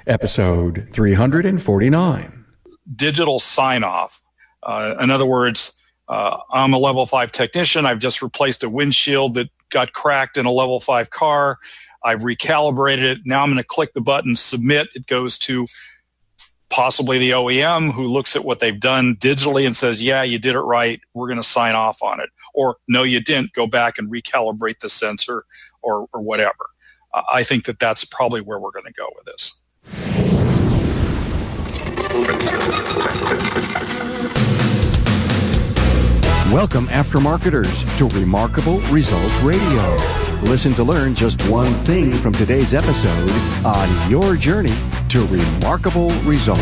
episode 349. Digital sign-off. In other words, I'm a level 5 technician. I've just replaced a windshield that got cracked in a level 5 car. I've recalibrated it. Now I'm going to click the button, submit. It goes to possibly the OEM, who looks at what they've done digitally and says, yeah, you did it right. We're going to sign off on it. Or, no, you didn't. Go back and recalibrate the sensor or whatever. I think that that's probably where we're going to go with this. Welcome, aftermarketers, to Remarkable Results Radio. Listen to learn just one thing from today's episode on your journey to remarkable results.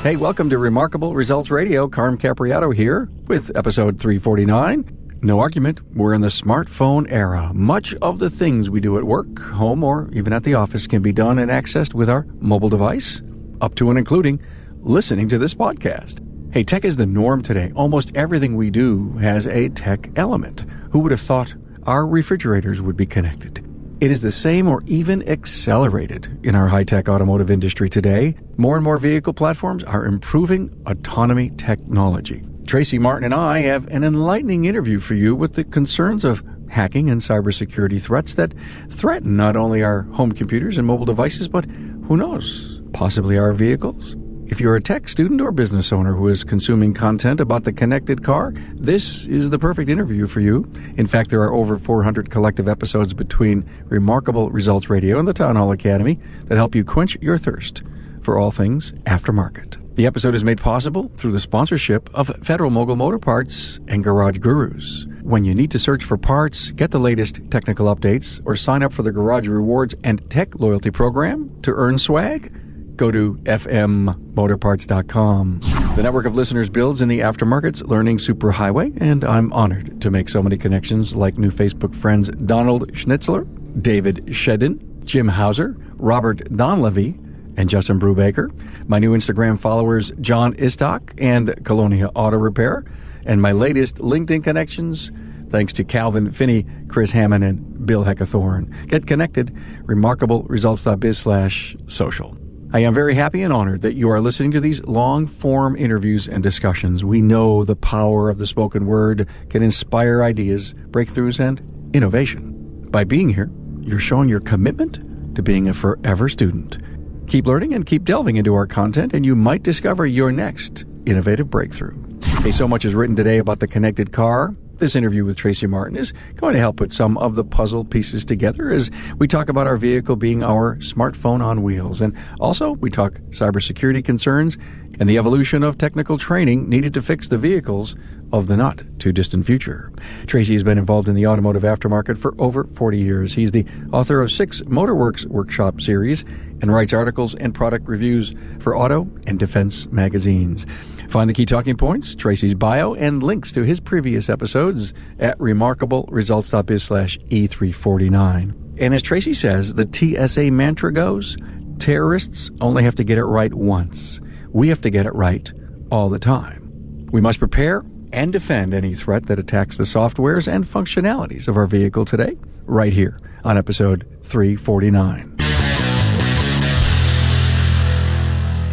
Hey, welcome to Remarkable Results Radio. Carm Capriato here with episode 349. No argument, we're in the smartphone era. Much of the things we do at work, home, or even at the office can be done and accessed with our mobile device, up to and including listening to this podcast. Hey, tech is the norm today. Almost everything we do has a tech element. Who would have thought our refrigerators would be connected? It is the same or even accelerated in our high-tech automotive industry today. More and more vehicle platforms are improving autonomy technology. Tracy Martin and I have an enlightening interview for you with the concerns of hacking and cybersecurity threats that threaten not only our home computers and mobile devices, but who knows, possibly our vehicles. If you're a tech student or business owner who is consuming content about the connected car, this is the perfect interview for you. In fact, there are over 400 collective episodes between Remarkable Results Radio and the Town Hall Academy that help you quench your thirst for all things aftermarket. The episode is made possible through the sponsorship of Federal Mogul Motor Parts and Garage Gurus. When you need to search for parts, get the latest technical updates, or sign up for the Garage Rewards and Tech Loyalty Program to earn swag, go to fmmotorparts.com. The network of listeners builds in the aftermarket's learning superhighway, and I'm honored to make so many connections like new Facebook friends Donald Schnitzler, David Shedden, Jim Hauser, Robert Donlevy, and Justin Brubaker. My new Instagram followers, John Istock and Colonia Auto Repair. And my latest LinkedIn connections, thanks to Calvin Finney, Chris Hammond, and Bill Heckathorn. Get connected, remarkableresults.biz/social. I am very happy and honored that you are listening to these long-form interviews and discussions. We know the power of the spoken word can inspire ideas, breakthroughs, and innovation. By being here, you're showing your commitment to being a forever student. Keep learning and keep delving into our content, and you might discover your next innovative breakthrough. Hey, so much is written today about the connected car. This interview with Tracy Martin is going to help put some of the puzzle pieces together as we talk about our vehicle being our smartphone on wheels. And also, we talk cybersecurity concerns and the evolution of technical training needed to fix the vehicles of the not-too-distant future. Tracy has been involved in the automotive aftermarket for over 40 years. He's the author of 6 Motorbooks Workshop Series and writes articles and product reviews for auto and defense magazines. Find the key talking points, Tracy's bio, and links to his previous episodes at remarkableresults.biz/E349. And as Tracy says, the TSA mantra goes, terrorists only have to get it right once. We have to get it right all the time. We must prepare and defend any threat that attacks the softwares and functionalities of our vehicle today, right here on episode 349.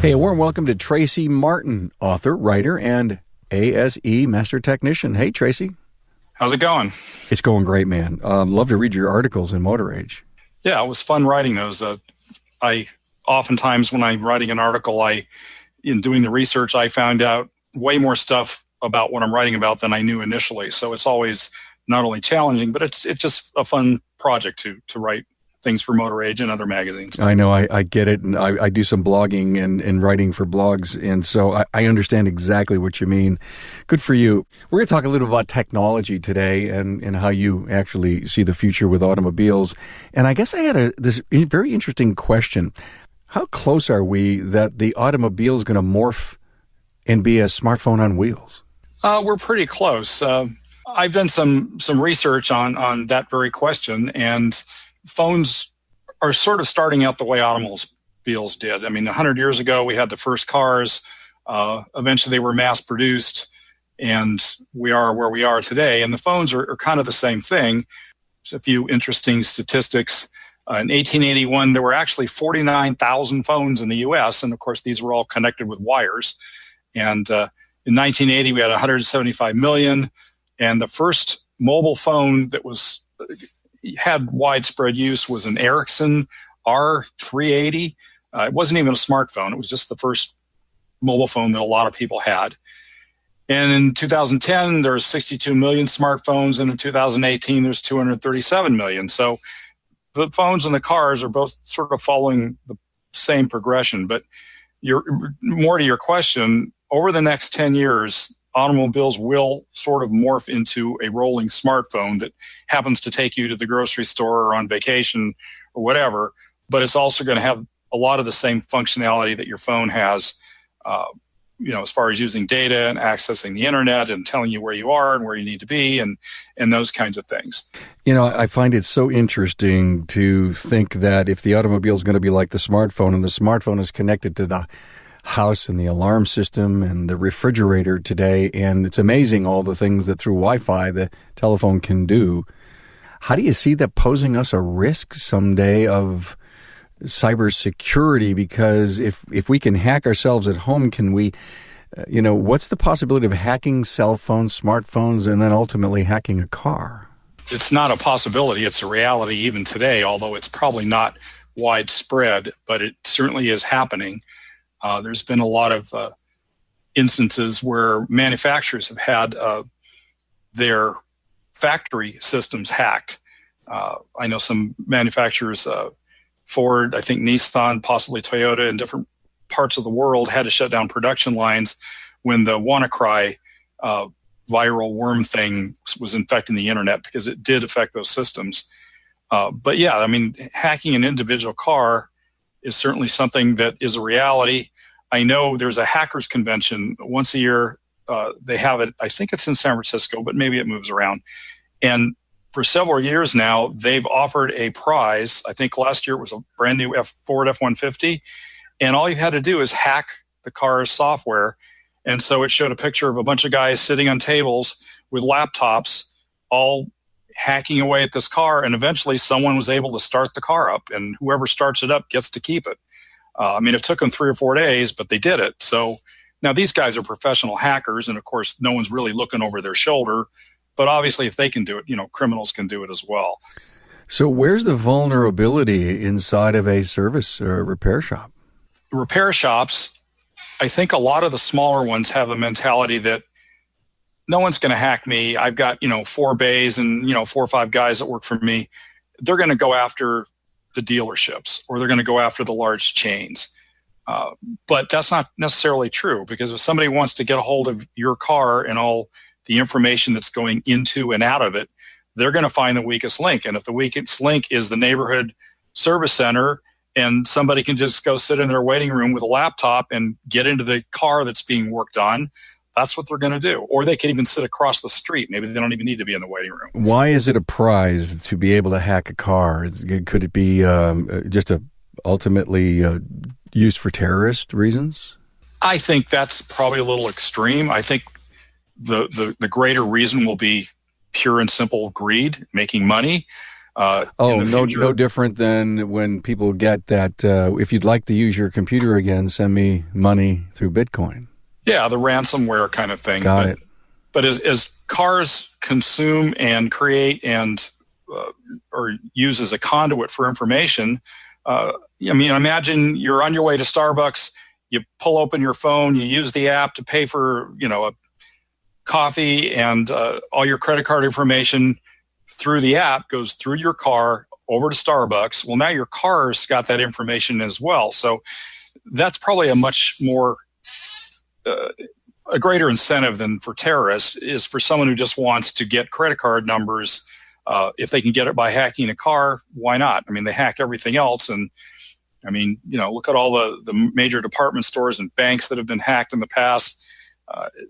Hey, a warm welcome to Tracy Martin, author, writer, and ASE Master Technician. Hey, Tracy. How's it going? It's going great, man. Love to read your articles in Motor Age. Yeah, it was fun writing those. I oftentimes, when I'm writing an article, in doing the research, I found out way more stuff about what I'm writing about than I knew initially. So it's always not only challenging, but it's just a fun project to write things for Motor Age and other magazines. I know, I get it, and I do some blogging and writing for blogs, and so I understand exactly what you mean. Good for you. We're going to talk a little about technology today and how you actually see the future with automobiles. And I guess I had this very interesting question. How close are we that the automobile is going to morph and be a smartphone on wheels? We're pretty close. I've done some research on that very question, and phones are sort of starting out the way automobiles did. I mean, 100 years ago, we had the first cars. Eventually, they were mass-produced, and we are where we are today. And the phones are kind of the same thing. a few interesting statistics. In 1881, there were actually 49,000 phones in the U.S., and of course, these were all connected with wires. And in 1980, we had 175 million, and the first mobile phone that had widespread use was an Ericsson R380. It wasn't even a smartphone. It was just the first mobile phone that a lot of people had. And in 2010, there was 62 million smartphones, and in 2018, there's 237 million. So the phones and the cars are both sort of following the same progression. But more to your question, over the next 10 years, automobiles will sort of morph into a rolling smartphone that happens to take you to the grocery store or on vacation or whatever. But it's also going to have a lot of the same functionality that your phone has, as far as using data and accessing the internet and telling you where you are and where you need to be and those kinds of things. I find it so interesting to think that if the automobile is going to be like the smartphone, and the smartphone is connected to the house and the alarm system and the refrigerator today, and it's amazing all the things that through Wi-Fi the telephone can do. How do you see that posing us a risk someday of cybersecurity? Because if we can hack ourselves at home, can we, what's the possibility of hacking cell phones, smartphones, and then ultimately hacking a car? It's not a possibility. It's a reality even today, although it's probably not widespread, but it certainly is happening. There's been a lot of instances where manufacturers have had their factory systems hacked. I know some manufacturers, Ford, I think Nissan, possibly Toyota, in different parts of the world had to shut down production lines when the WannaCry viral worm thing was infecting the internet, because it did affect those systems. But yeah, I mean, hacking an individual car is certainly something that is a reality. I know there's a hackers convention once a year. They have it, I think it's in San Francisco, but maybe it moves around. And for several years now, they've offered a prize. I think last year it was a brand new Ford F-150. And all you had to do is hack the car's software. And so it showed a picture of a bunch of guys sitting on tables with laptops, all hacking away at this car. And eventually someone was able to start the car up, and whoever starts it up gets to keep it. It took them 3 or 4 days, but they did it. So now these guys are professional hackers. And of course, no one's really looking over their shoulder. But obviously, if they can do it, criminals can do it as well. So where's the vulnerability inside of a service or repair shop? Repair shops, I think a lot of the smaller ones have a mentality that no one's going to hack me. I've got, 4 bays and, 4 or 5 guys that work for me. They're going to go after the dealerships, or they're going to go after the large chains. But that's not necessarily true, because if somebody wants to get a hold of your car and all the information that's going into and out of it, they're going to find the weakest link. And if the weakest link is the neighborhood service center, and somebody can just go sit in their waiting room with a laptop and get into the car that's being worked on, that's what they're going to do. Or they could even sit across the street. Maybe they don't even need to be in the waiting room. Why is it a prize to be able to hack a car? Could it be ultimately used for terrorist reasons? I think that's probably a little extreme. I think the greater reason will be pure and simple greed, making money. No different than when people get that, if you'd like to use your computer again, send me money through Bitcoin. Yeah, the ransomware kind of thing. Got it. But as cars consume and create and or use as a conduit for information, imagine you're on your way to Starbucks, you pull open your phone, you use the app to pay for, a coffee, and all your credit card information through the app goes through your car over to Starbucks. Well, now your car's got that information as well. So that's probably a much more a greater incentive than for terrorists is for someone who just wants to get credit card numbers. If they can get it by hacking a car, why not? They hack everything else. And look at all the major department stores and banks that have been hacked in the past.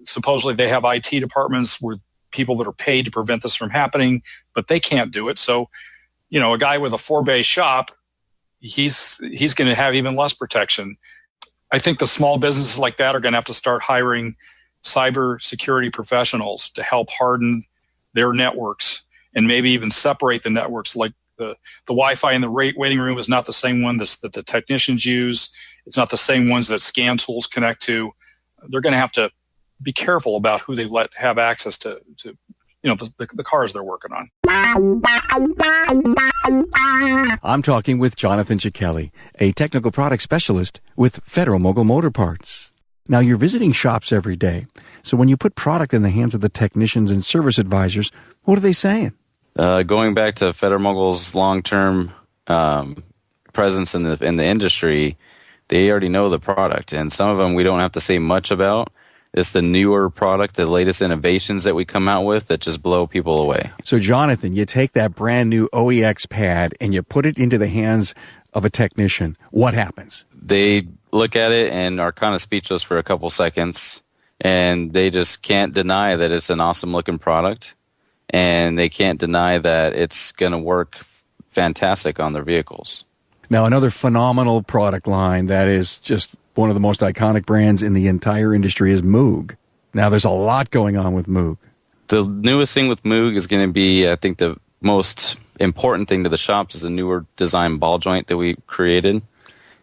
Supposedly they have IT departments with people that are paid to prevent this from happening, but they can't do it. So, a guy with a 4-bay shop, he's going to have even less protection. I think the small businesses like that are going to have to start hiring cybersecurity professionals to help harden their networks and maybe even separate the networks. Like the Wi-Fi in the waiting room is not the same one that the technicians use. It's not the same ones that scan tools connect to. They're going to have to be careful about who they let have access to the cars they're working on. I'm talking with Jonathan Cichelli, a technical product specialist with Federal Mogul Motor Parts. Now, you're visiting shops every day, so when you put product in the hands of the technicians and service advisors, what are they saying? Going back to Federal Mogul's long-term presence in the industry, they already know the product, and some of them we don't have to say much about. It's the newer product, the latest innovations that we come out with that just blow people away. So, Jonathan, you take that brand new OEX pad and you put it into the hands of a technician. What happens? They look at it and are kind of speechless for a couple seconds, and they just can't deny that it's an awesome-looking product, and they can't deny that it's going to work fantastic on their vehicles. Now, another phenomenal product line that is just one of the most iconic brands in the entire industry is Moog. Now, there's a lot going on with Moog. The newest thing with Moog is going to be, I think, the most important thing to the shops is a newer design ball joint that we created,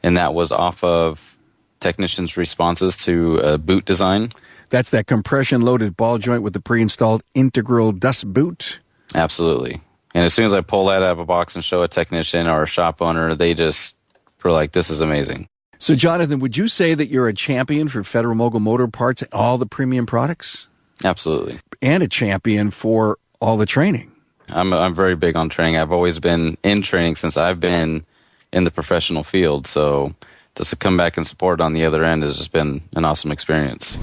and that was off of technicians' responses to a boot design. That's that compression-loaded ball joint with the pre-installed integral dust boot? Absolutely. And as soon as I pull that out of a box and show a technician or a shop owner, they just were like, this is amazing. So, Jonathan, would you say that you're a champion for Federal Mogul Motor Parts and all the premium products? Absolutely. And a champion for all the training? I'm very big on training. I've always been in training since I've been in the professional field. So just to come back and support on the other end has just been an awesome experience.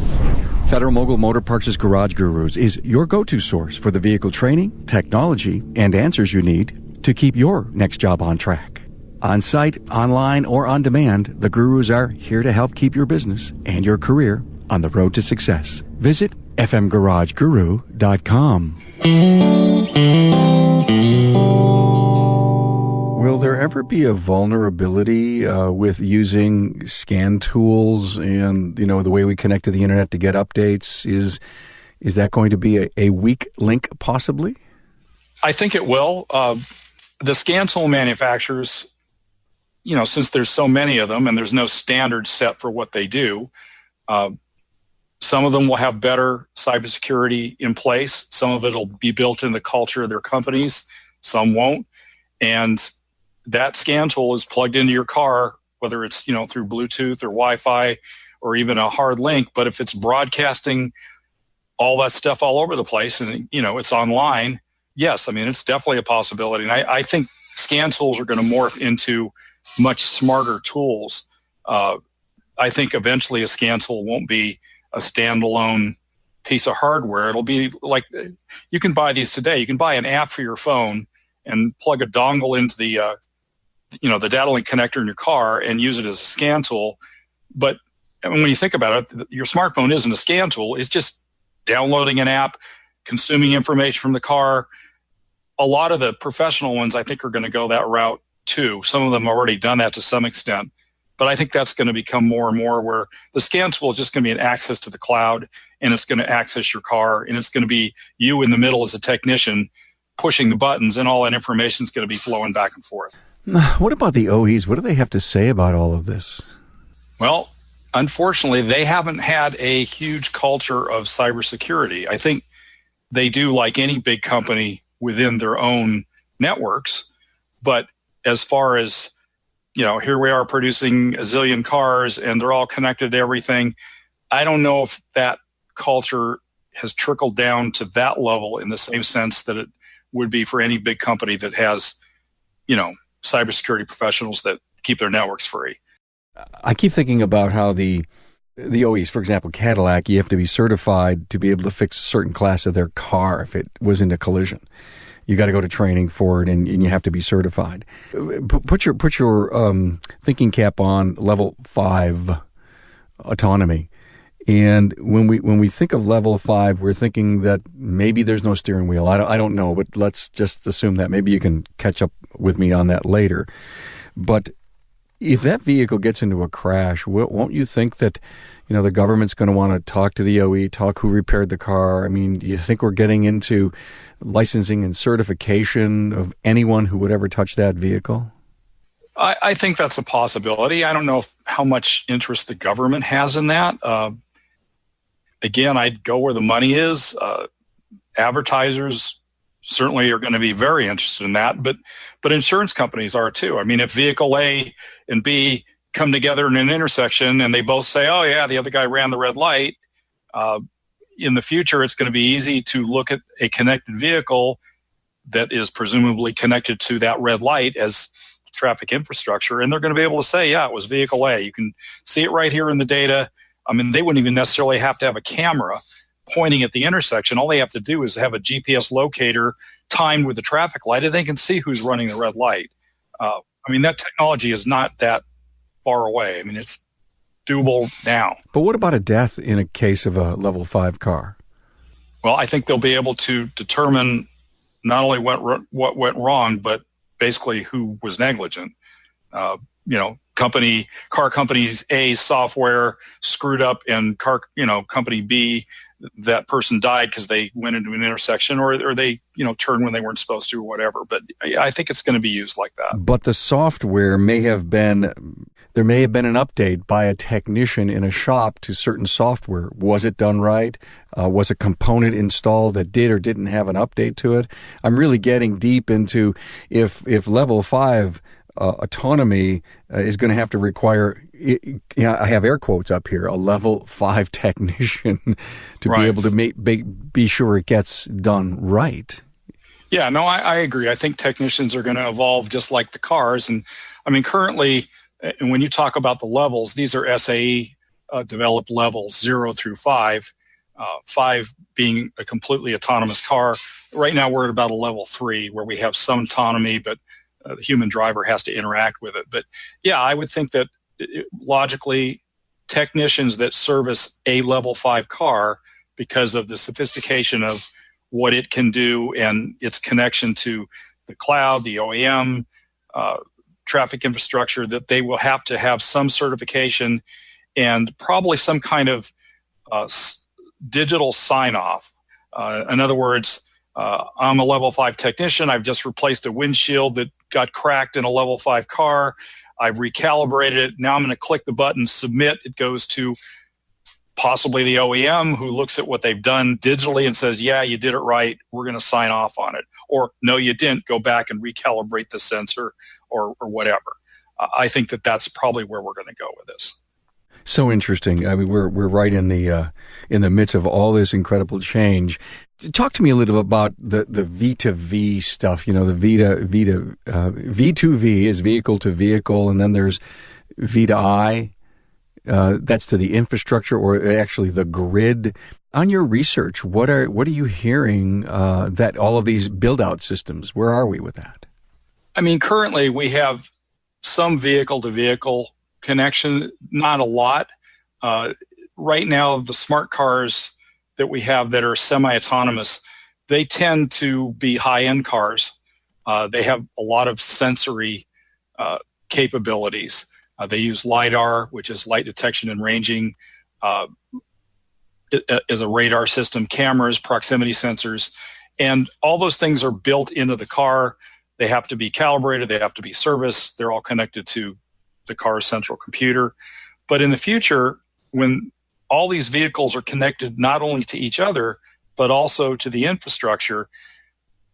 Federal Mogul Motor Parts' Garage Gurus is your go-to source for the vehicle training, technology, and answers you need to keep your next job on track. On site, online, or on demand, the Gurus are here to help keep your business and your career on the road to success. Visit fmgarageguru.com. Will there ever be a vulnerability with using scan tools and, the way we connect to the internet to get updates? Is that going to be a weak link possibly? I think it will. The scan tool manufacturers, since there's so many of them and there's no standard set for what they do, some of them will have better cybersecurity in place. Some of it will be built in the culture of their companies. Some won't. And that scan tool is plugged into your car, whether it's, through Bluetooth or Wi-Fi or even a hard link. But if it's broadcasting all that stuff all over the place and, it's online, yes, it's definitely a possibility. And I think scan tools are going to morph into much smarter tools. I think eventually a scan tool won't be a standalone piece of hardware. It'll be like, you can buy these today. You can buy an app for your phone and plug a dongle into the data link connector in your car and use it as a scan tool. But when you think about it, your smartphone isn't a scan tool. It's just downloading an app, consuming information from the car. A lot of the professional ones, I think, are going to go that route too. Some of them have already done that to some extent. But I think that's going to become more and more where the scan tool is just going to be an access to the cloud, and it's going to access your car, and it's going to be you in the middle as a technician pushing the buttons, and all that information is going to be flowing back and forth. What about the OEs? What do they have to say about all of this? Well, unfortunately, they haven't had a huge culture of cybersecurity. I think they do like any big company within their own networks. But as far as, here we are producing a zillion cars and they're all connected to everything, I don't know if that culture has trickled down to that level in the same sense that it would be for any big company that has, cybersecurity professionals that keep their networks free. I keep thinking about how the OEs, for example, Cadillac, you have to be certified to be able to fix a certain class of their car if it was in a collision. You got to go to training for it, and you have to be certified. Put your thinking cap on level 5 autonomy. And when we think of level 5, we're thinking that maybe there's no steering wheel. I don't know, but let's just assume that. Maybe you can catch up with me on that later. But if that vehicle gets into a crash, won't you think that the government's going to want to talk to the OE, talk who repaired the car? Do you think we're getting into licensing and certification of anyone who would ever touch that vehicle? I think that's a possibility. I don't know how much interest the government has in that. Again, I'd go where the money is. Advertisers certainly are going to be very interested in that, but insurance companies are too. I mean, if vehicle A and B come together in an intersection and they both say, oh yeah, the other guy ran the red light, in the future it's going to be easy to look at a connected vehicle that is presumably connected to that red light as traffic infrastructure, and they're going to be able to say, yeah, it was vehicle A. You can see it right here in the data. I mean, they wouldn't even necessarily have to have a camera pointing at the intersection. All they have to do is have a GPS locator timed with the traffic light, and they can see who's running the red light. I mean, that technology is not that far away. I mean, it's doable now. But what about a death in a case of a level 5 car? Well, I think they'll be able to determine not only what went wrong, but basically who was negligent. Car companies A's software screwed up, and company B, that person died because they went into an intersection, or they turned when they weren't supposed to, or whatever. But I think it's going to be used like that. But the software may have been an update by a technician in a shop to certain software. Was it done right? Was a component installed that did or didn't have an update to it? I'm really getting deep into if level 5 autonomy is going to have to require, I have air quotes up here, a level 5 technician to be able to be sure it gets done right. Yeah, no, I agree. I think technicians are going to evolve just like the cars. And I mean, currently, and when you talk about the levels, these are SAE developed levels 0 through 5, 5 being a completely autonomous car. Right now, we're at about a level 3 where we have some autonomy, but the human driver has to interact with it. But yeah, I would think that logically, technicians that service a level 5 car, because of the sophistication of what it can do and its connection to the cloud, the OEM, traffic infrastructure, that they will have to have some certification and probably some kind of digital sign-off. In other words, I'm a level 5 technician. I've just replaced a windshield that got cracked in a level 5 car. I've recalibrated it. Now I'm going to click the button, submit. It goes to possibly the OEM, who looks at what they've done digitally and says, yeah, you did it right. We're going to sign off on it. Or no, you didn't. Go back and recalibrate the sensor or whatever. I think that's probably where we're going to go with this. So interesting. I mean, we're right in the midst of all this incredible change. Talk to me a little bit about the V2V stuff. The V2V is vehicle to vehicle, and then there's V2I. That's to the infrastructure, or actually the grid. On your research, what are you hearing that all of these build-out systems? Where are we with that? I mean, currently we have some vehicle-to-vehicle connection, not a lot. Right now, the smart cars that we have that are semi-autonomous, they tend to be high-end cars. They have a lot of sensory capabilities. They use LiDAR, which is light detection and ranging, as a radar system, cameras, proximity sensors, and all those things are built into the car. They have to be calibrated. They have to be serviced. They're all connected to the car's central computer. But in the future, when all these vehicles are connected not only to each other, but also to the infrastructure,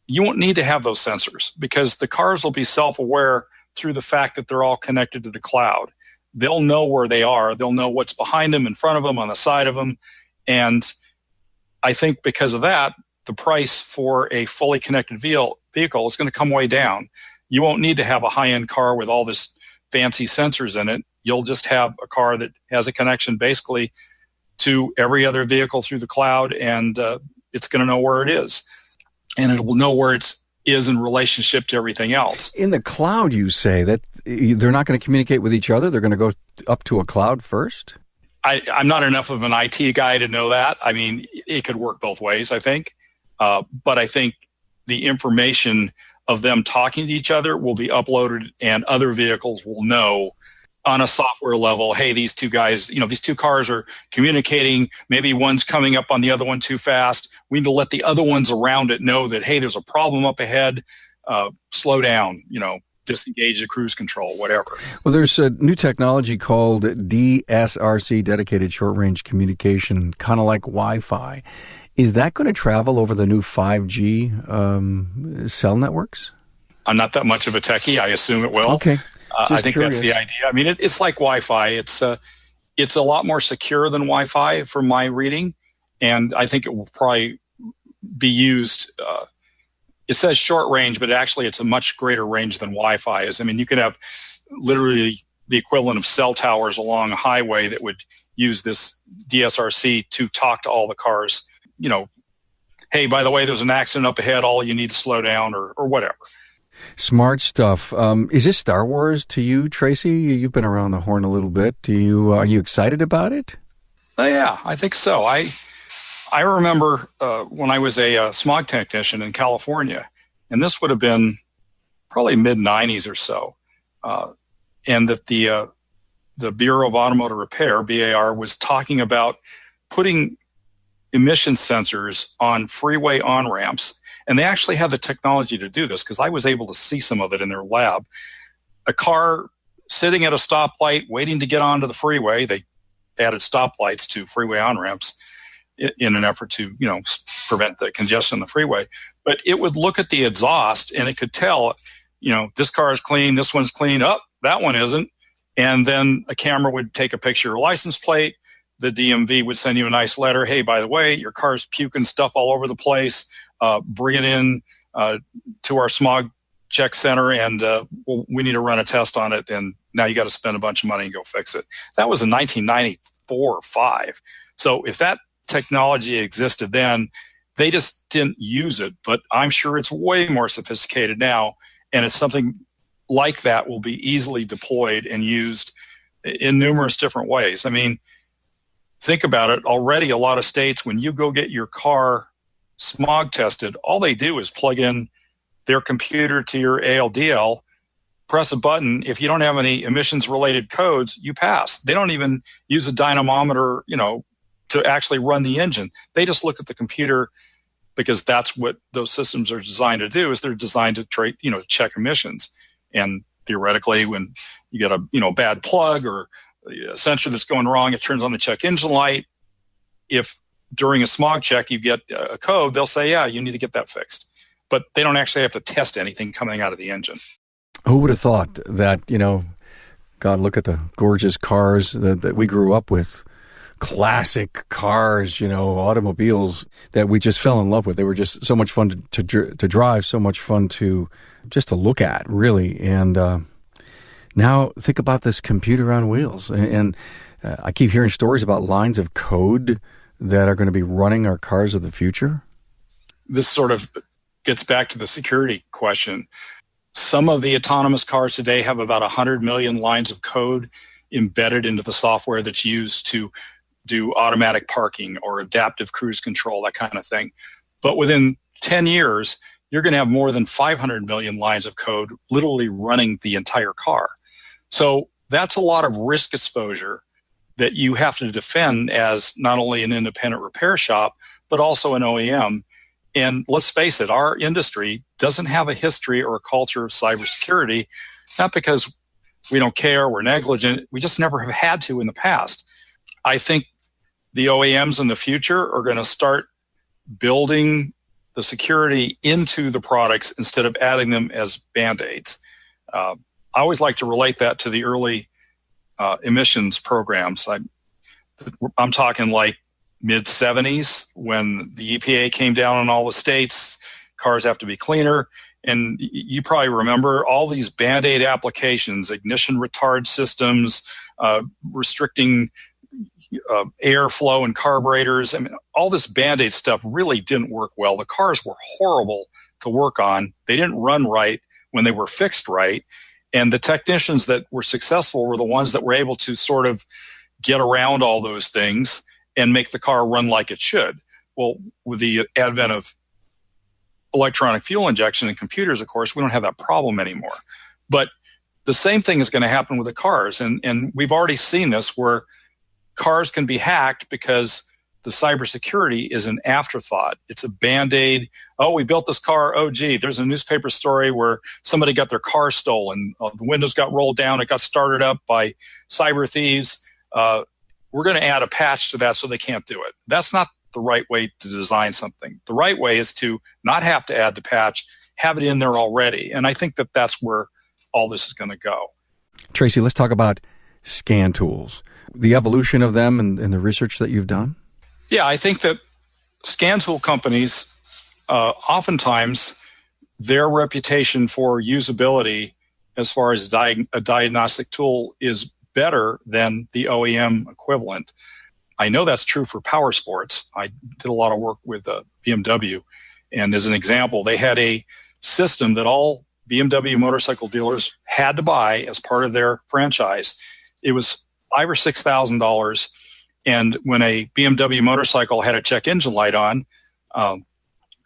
you won't need to have those sensors, because the cars will be self-aware through the fact that they're all connected to the cloud. They'll know where they are. They'll know what's behind them, in front of them, on the side of them. And I think because of that, the price for a fully connected vehicle is going to come way down. You won't need to have a high-end car with all this fancy sensors in it. You'll just have a car that has a connection basically to every other vehicle through the cloud, and it's going to know where it is. And it will know where it is in relationship to everything else. In the cloud, you say that they're not going to communicate with each other? They're going to go up to a cloud first? I'm not enough of an IT guy to know that. I mean, it could work both ways, I think. But I think the information of them talking to each other will be uploaded, and other vehicles will know on a software level, hey, these two guys, these two cars are communicating. Maybe one's coming up on the other one too fast. We need to let the other ones around it know that, hey, there's a problem up ahead. Slow down, disengage the cruise control, whatever. Well, there's a new technology called DSRC, Dedicated Short Range Communication, kind of like Wi-Fi. Is that going to travel over the new 5G cell networks? I'm not that much of a techie. I assume it will. Okay. I think curious. That's the idea. I mean, it's like Wi-Fi. It's a lot more secure than Wi-Fi from my reading, and I think it will probably be used. It says short range, but actually it's a much greater range than Wi-Fi is. I mean, you could have literally the equivalent of cell towers along a highway that would use this DSRC to talk to all the cars. Hey, by the way, there's an accident up ahead. All you need to slow down or whatever. Smart stuff. Is this Star Wars to you, Tracy? You've been around the horn a little bit. Are you excited about it? Yeah, I think so. I remember when I was a smog technician in California, and this would have been probably mid-'90s or so, and that the Bureau of Automotive Repair, BAR, was talking about putting emission sensors on freeway on-ramps. And they actually had the technology to do this because I was able to see some of it in their lab. A car sitting at a stoplight waiting to get onto the freeway. They added stoplights to freeway on-ramps in an effort to, prevent the congestion on the freeway. But it would look at the exhaust and it could tell, this car is clean, this one's clean, that one isn't. And then a camera would take a picture of your license plate. The DMV would send you a nice letter. Hey, by the way, your car's puking stuff all over the place. Bring it in to our smog check center, and we need to run a test on it. And now you got to spend a bunch of money and go fix it. That was in 1994 or 5. So if that technology existed then, they just didn't use it. But I'm sure it's way more sophisticated now, and it's something like that will be easily deployed and used in numerous different ways. I mean, think about it. Already, a lot of states, when you go get your car smog tested, all they do is plug in their computer to your ALDL, press a button. If you don't have any emissions related codes, you pass. They don't even use a dynamometer, to actually run the engine. They just look at the computer because that's what those systems are designed to do. Is they're designed to check emissions. And theoretically, when you get a bad plug or a sensor that's going wrong, it turns on the check engine light. If during a smog check you get a code, they'll say, yeah, you need to get that fixed. But they don't actually have to test anything coming out of the engine. Who would have thought that, God, look at the gorgeous cars that we grew up with. Classic cars, automobiles that we just fell in love with. They were just so much fun to drive, so much fun to look at, really. And now think about this computer on wheels. And I keep hearing stories about lines of code that are going to be running our cars of the future. This sort of gets back to the security question. Some of the autonomous cars today have about 100 million lines of code embedded into the software that's used to do automatic parking or adaptive cruise control, that kind of thing. But within 10 years, you're going to have more than 500 million lines of code literally running the entire car. So that's a lot of risk exposure that you have to defend as not only an independent repair shop, but also an OEM. And let's face it, our industry doesn't have a history or a culture of cybersecurity, not because we don't care, we're negligent, we just never have had to in the past. I think the OEMs in the future are going to start building the security into the products instead of adding them as Band-Aids. I always like to relate that to the early emissions programs. I'm talking like mid-'70s when the EPA came down on all the states, cars have to be cleaner. And you probably remember all these Band-Aid applications, ignition retard systems, restricting airflow and carburetors. I mean, all this Band-Aid stuff really didn't work well. The cars were horrible to work on. They didn't run right when they were fixed right. And the technicians that were successful were the ones that were able to sort of get around all those things and make the car run like it should. Well, with the advent of electronic fuel injection and computers, of course, we don't have that problem anymore. But The same thing is going to happen with the cars. And we've already seen this where cars can be hacked because the cybersecurity is an afterthought. It's a Band-Aid. Oh, we built this car. Oh, gee, there's a newspaper story where somebody got their car stolen. The windows got rolled down. It got started up by cyber thieves. We're going to add a patch to that so they can't do it. That's not the right way to design something. The right way is to not have to add the patch, have it in there already. And I think that that's where all this is going to go. Tracy, let's talk about scan tools, the evolution of them and the research that you've done. Yeah, I think that scan tool companies, oftentimes their reputation for usability as far as a diagnostic tool is better than the OEM equivalent. I know that's true for power sports. I did a lot of work with BMW. And as an example, they had a system that all BMW motorcycle dealers had to buy as part of their franchise. It was $5,000 or $6,000. And when a BMW motorcycle had a check engine light on,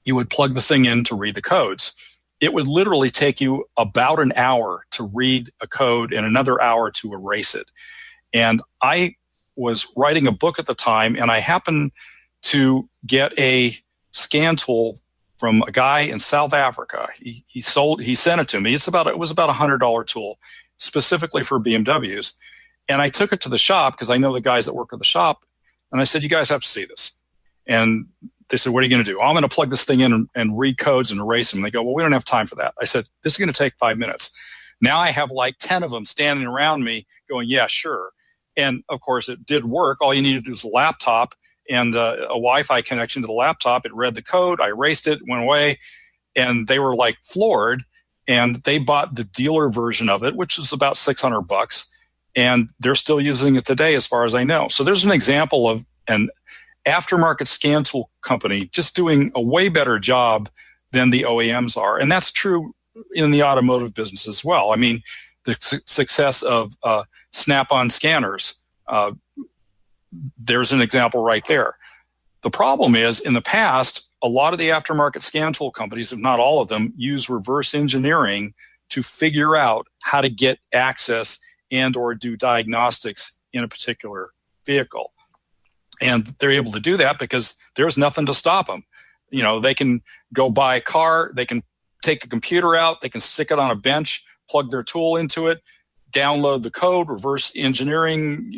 you would plug the thing in to read the codes. It would literally take you about an hour to read a code and another hour to erase it. And I was writing a book at the time, and I happened to get a scan tool from a guy in South Africa. He sent it to me. It was about $100 tool specifically for BMWs. And I took it to the shop because I know the guys that work at the shop. And I said, you guys have to see this. And they said, what are you going to do? I'm going to plug this thing in and read codes and erase them. And they go, well, we don't have time for that. I said, this is going to take 5 minutes. Now I have like 10 of them standing around me going, yeah, sure. And of course it did work. All you needed to do was a laptop and a Wi-Fi connection to the laptop. It read the code. I erased it, went away. And they were like floored. And they bought the dealer version of it, which is about $600. And they're still using it today as far as I know. So there's an example of an aftermarket scan tool company just doing a way better job than the OEMs are. And that's true in the automotive business as well. I mean, the success of Snap-on scanners, there's an example right there. The problem is, in the past, a lot of the aftermarket scan tool companies, if not all of them, use reverse engineering to figure out how to get access and or do diagnostics in a particular vehicle. And they're able to do that because there's nothing to stop them. You know, they can go buy a car, they can take the computer out, they can stick it on a bench, plug their tool into it, download the code, reverse engineering,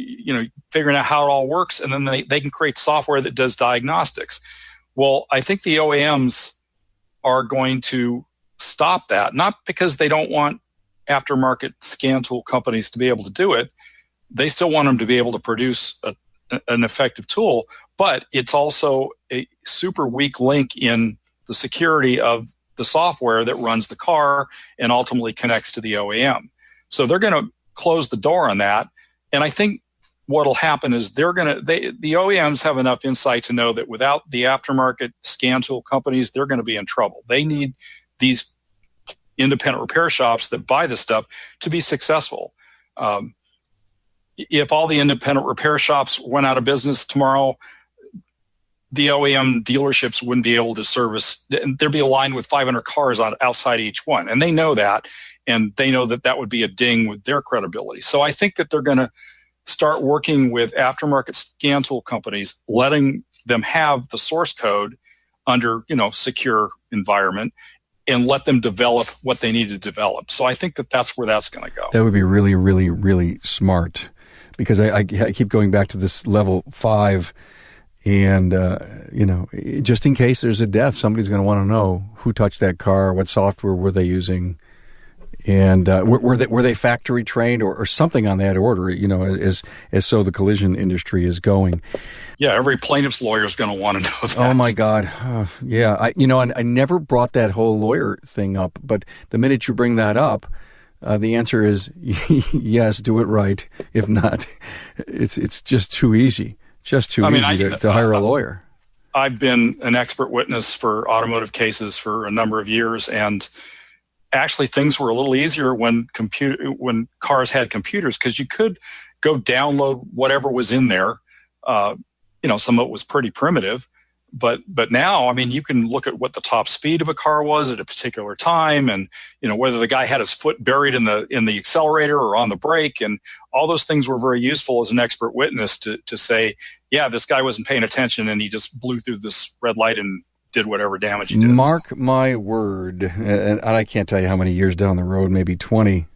figuring out how it all works, and then they can create software that does diagnostics. Well, I think the OEMs are going to stop that, not because they don't want aftermarket scan tool companies to be able to do it. They still want them to be able to produce an effective tool, but it's also a super weak link in the security of the software that runs the car and ultimately connects to the OEM. So they're going to close the door on that. And I think what'll happen is the OEMs have enough insight to know that without the aftermarket scan tool companies, they're going to be in trouble. They need these independent repair shops that buy this stuff to be successful. If all the independent repair shops went out of business tomorrow, the OEM dealerships wouldn't be able to service. There'd be a line with 500 cars outside each one. And they know that. And they know that that would be a ding with their credibility. So I think that they're going to start working with aftermarket scan tool companies, letting them have the source code under, secure environment, and let them develop what they need to develop. So I think that that's where that's going to go. That would be really, really, really smart, because I keep going back to this level 5, and just in case there's a death, somebody's going to want to know who touched that car, what software were they using, and were they factory trained or something on that order. As so the collision industry is going. Yeah, every plaintiff's lawyer is going to want to know that. Oh my God, yeah. I never brought that whole lawyer thing up, but the minute you bring that up, the answer is yes, do it right. If not, it's just too easy. Just too easy to hire a lawyer. I've been an expert witness for automotive cases for a number of years, and actually things were a little easier when cars had computers, because you could go download whatever was in there. Some of it was pretty primitive, But now, I mean, you can look at what the top speed of a car was at a particular time, and whether the guy had his foot buried in the accelerator or on the brake, and all those things were very useful as an expert witness to say, yeah, this guy wasn't paying attention and he just blew through this red light and did whatever damage he did. Mark my word, and I can't tell you how many years down the road, maybe 20.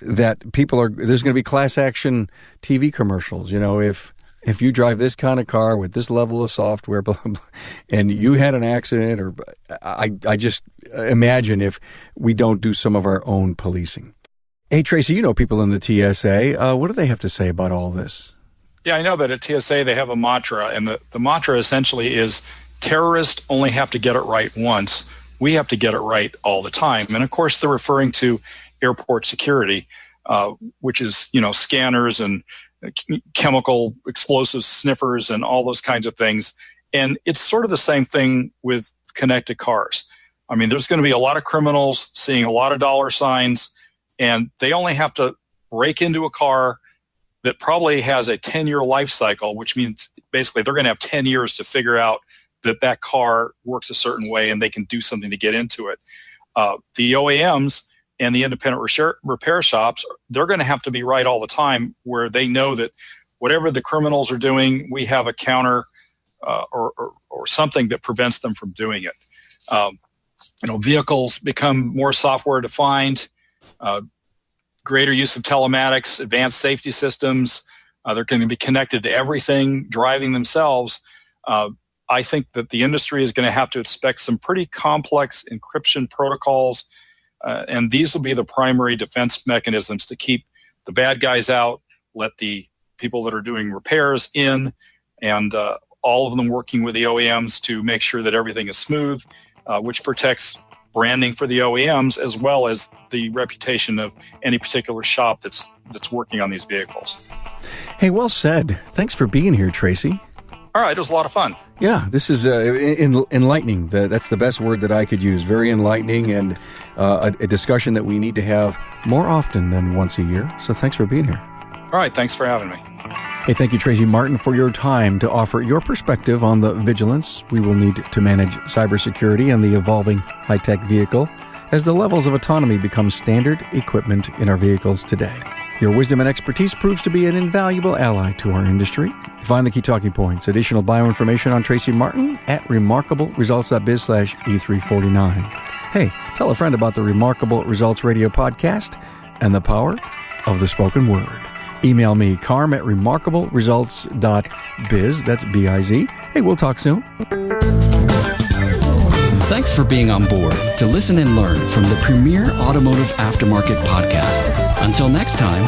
That there's going to be class action TV commercials. If you drive this kind of car with this level of software, blah, blah, and you had an accident, or I just imagine if we don't do some of our own policing. Hey, Tracy, people in the TSA. What do they have to say about all this? Yeah, I know that at TSA they have a mantra, and the mantra essentially is terrorists only have to get it right once. We have to get it right all the time. And of course, they're referring to airport security, which is, scanners and chemical explosive sniffers and all those kinds of things. And it's sort of the same thing with connected cars. I mean, there's going to be a lot of criminals seeing a lot of dollar signs, and they only have to break into a car that probably has a 10-year life cycle, which means basically they're going to have 10 years to figure out that car works a certain way and they can do something to get into it. The OEMs and the independent repair shops, they're going to have to be right all the time, where they know that whatever the criminals are doing, we have a counter or something that prevents them from doing it. Vehicles become more software defined, greater use of telematics, advanced safety systems. They're going to be connected to everything, driving themselves. I think that the industry is going to have to expect some pretty complex encryption protocols, and these will be the primary defense mechanisms to keep the bad guys out, let the people that are doing repairs in, and all of them working with the OEMs to make sure that everything is smooth, which protects branding for the OEMs as well as the reputation of any particular shop that's working on these vehicles. Hey, well said. Thanks for being here, Tracy. All right, it was a lot of fun. Yeah, this is enlightening. That's the best word that I could use. Very enlightening, and a discussion that we need to have more often than once a year. So thanks for being here. All right, thanks for having me. Hey, thank you, Tracy Martin, for your time to offer your perspective on the vigilance we will need to manage cybersecurity and the evolving high-tech vehicle as the levels of autonomy become standard equipment in our vehicles today. Your wisdom and expertise proves to be an invaluable ally to our industry. Find the key talking points, additional bioinformation on Tracy Martin at remarkableresults.biz/E349. Hey, tell a friend about the Remarkable Results Radio podcast and the power of the spoken word. Email me, carm at remarkableresults.biz. That's B-I-Z. Hey, we'll talk soon. Thanks for being on board to listen and learn from the premier automotive aftermarket podcast. Until next time.